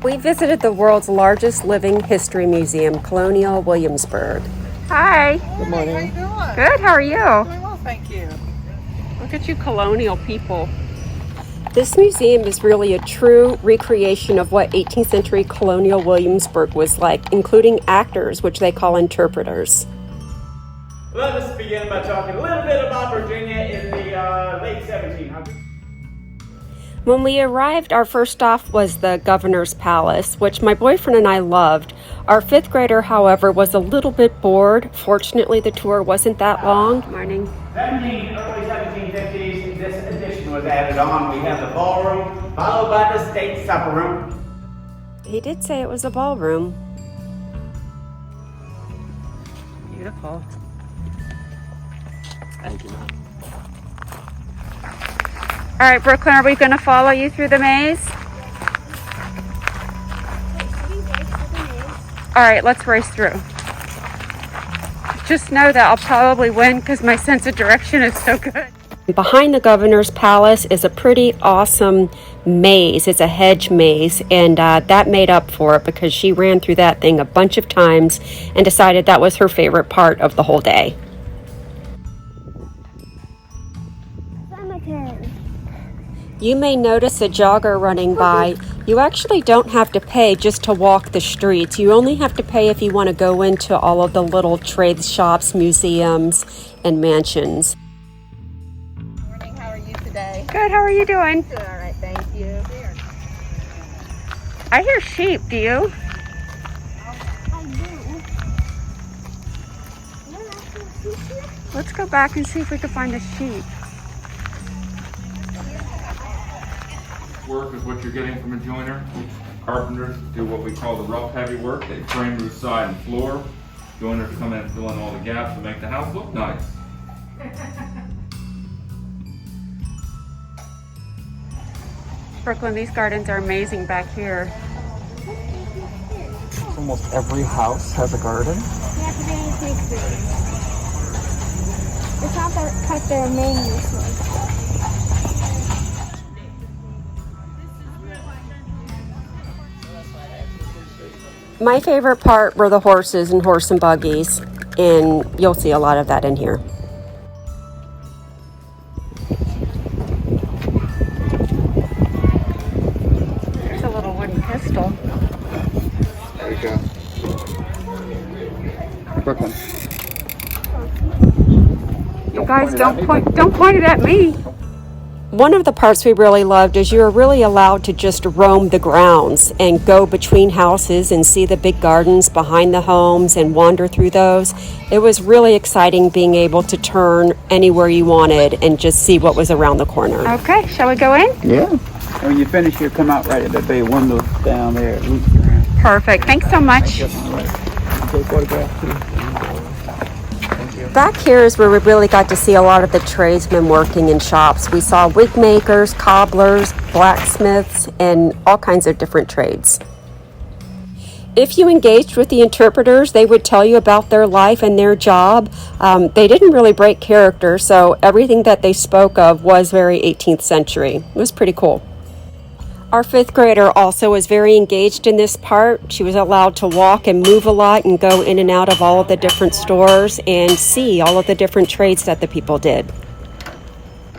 We visited the world's largest living history museum, Colonial Williamsburg. Hi. Good morning. How you doing? Good, how are you? Doing well, thank you. Look at you colonial people. This museum is really a true recreation of what 18th century Colonial Williamsburg was like, including actors, which they call interpreters. Let us begin by talking a little bit about Virginia in the late 1700s. When we arrived, our first stop was the Governor's Palace, which my boyfriend and I loved. Our fifth grader, however, was a little bit bored. Fortunately, the tour wasn't that long. Morning. Early 1750s, this addition was added on. We have the ballroom, followed by the state supper room. He did say it was a ballroom. Beautiful. Thank you. All right, Brooklyn, are we going to follow you through the maze? All right, let's race through. Just know that I'll probably win because my sense of direction is so good. Behind the Governor's Palace is a pretty awesome maze. It's a hedge maze, and that made up for it because she ran through that thing a bunch of times and decided that was her favorite part of the whole day. You may notice a jogger running by. You actually don't have to pay just to walk the streets. You only have to pay if you want to go into all of the little trade shops, museums, and mansions. Good morning, how are you today? Good, how are you doing? Doing all right, thank you. I hear sheep, do you? Let's go back and see if we can find a sheep. Work is what you're getting from a joiner. Carpenters do what we call the rough heavy work. They frame roof side and floor. Joiners come in and fill in all the gaps to make the house look nice. Brooklyn, these gardens are amazing back here. Almost every house has a garden. It's not because they're main resource. My favorite part were the horses and horse and buggies, and you'll see a lot of that in here. There's a little wooden pistol. There you go. Brooklyn. You guys don't point it at me. One of the parts we really loved is you were really allowed to just roam the grounds and go between houses and see the big gardens behind the homes and wander through those. It was really exciting being able to turn anywhere you wanted and just see what was around the corner. Okay, shall we go in? Yeah. When you finish, you come out right at the bay window down there. Perfect. Thanks so much. Take photographs too. Back here is where we really got to see a lot of the tradesmen working in shops. We saw wig makers, cobblers, blacksmiths, and all kinds of different trades. If you engaged with the interpreters, they would tell you about their life and their job. They didn't really break character, so everything that they spoke of was very 18th century. It was pretty cool. Our fifth grader also was very engaged in this part. She was allowed to walk and move a lot and go in and out of all of the different stores and see all of the different trades that the people did.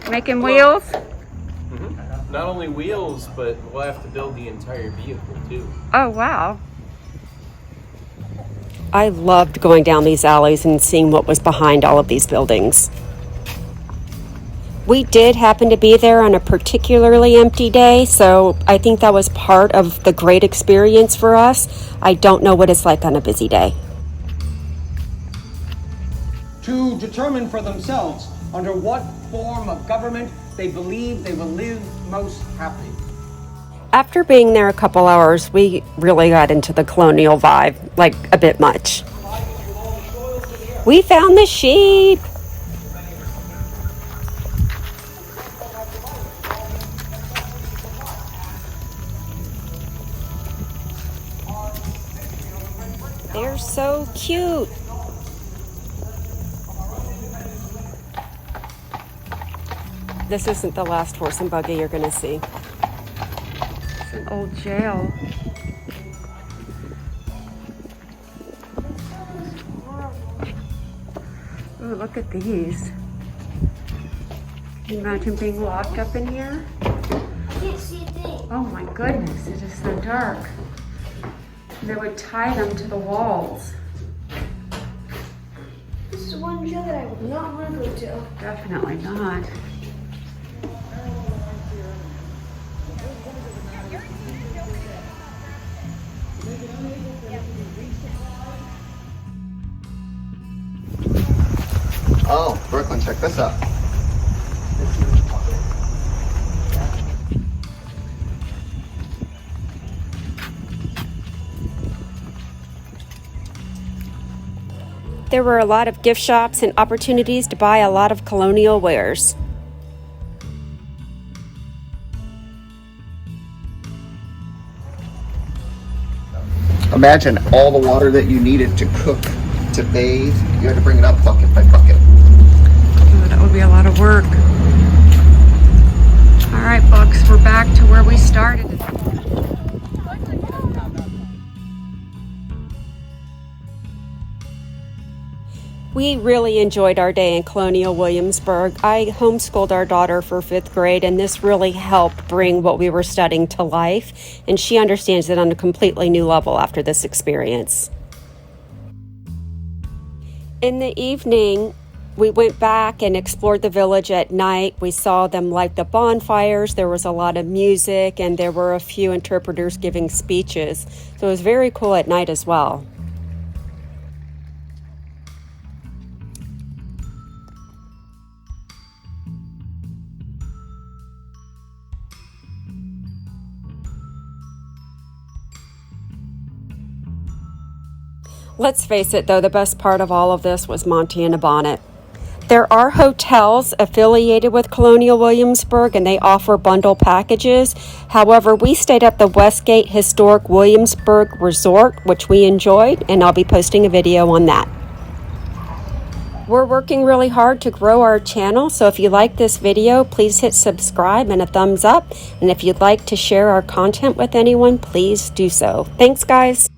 Making wheels? Mm-hmm. Not only wheels, but we'll have to build the entire vehicle too. Oh, wow. I loved going down these alleys and seeing what was behind all of these buildings. We did happen to be there on a particularly empty day, so I think that was part of the great experience for us. I don't know what it's like on a busy day. To determine for themselves under what form of government they believe they will live most happy. After being there a couple hours, we really got into the colonial vibe, like a bit much. We found the sheep! They're so cute. This isn't the last horse and buggy you're going to see. It's an old jail. Ooh, look at these. Can you imagine being locked up in here? Can't see a thing. Oh my goodness, it is so dark. They would tie them to the walls. This is one jail that I would not want to go to. Definitely not. Oh, Brooklyn, check this out. There were a lot of gift shops and opportunities to buy a lot of colonial wares. Imagine all the water that you needed to cook, to bathe. You had to bring it up bucket by bucket. Oh, that would be a lot of work. All right, folks, we're back to where we started. We really enjoyed our day in Colonial Williamsburg. I homeschooled our daughter for 5th grade, and this really helped bring what we were studying to life, and she understands it on a completely new level after this experience. In the evening, we went back and explored the village at night. We saw them light the bonfires. There was a lot of music, and there were a few interpreters giving speeches. So it was very cool at night as well. Let's face it, though, the best part of all of this was Monty in a Bonnet. There are hotels affiliated with Colonial Williamsburg, and they offer bundle packages. However, we stayed at the Westgate Historic Williamsburg Resort, which we enjoyed, and I'll be posting a video on that. We're working really hard to grow our channel, so if you like this video, please hit subscribe and a thumbs up. And if you'd like to share our content with anyone, please do so. Thanks, guys.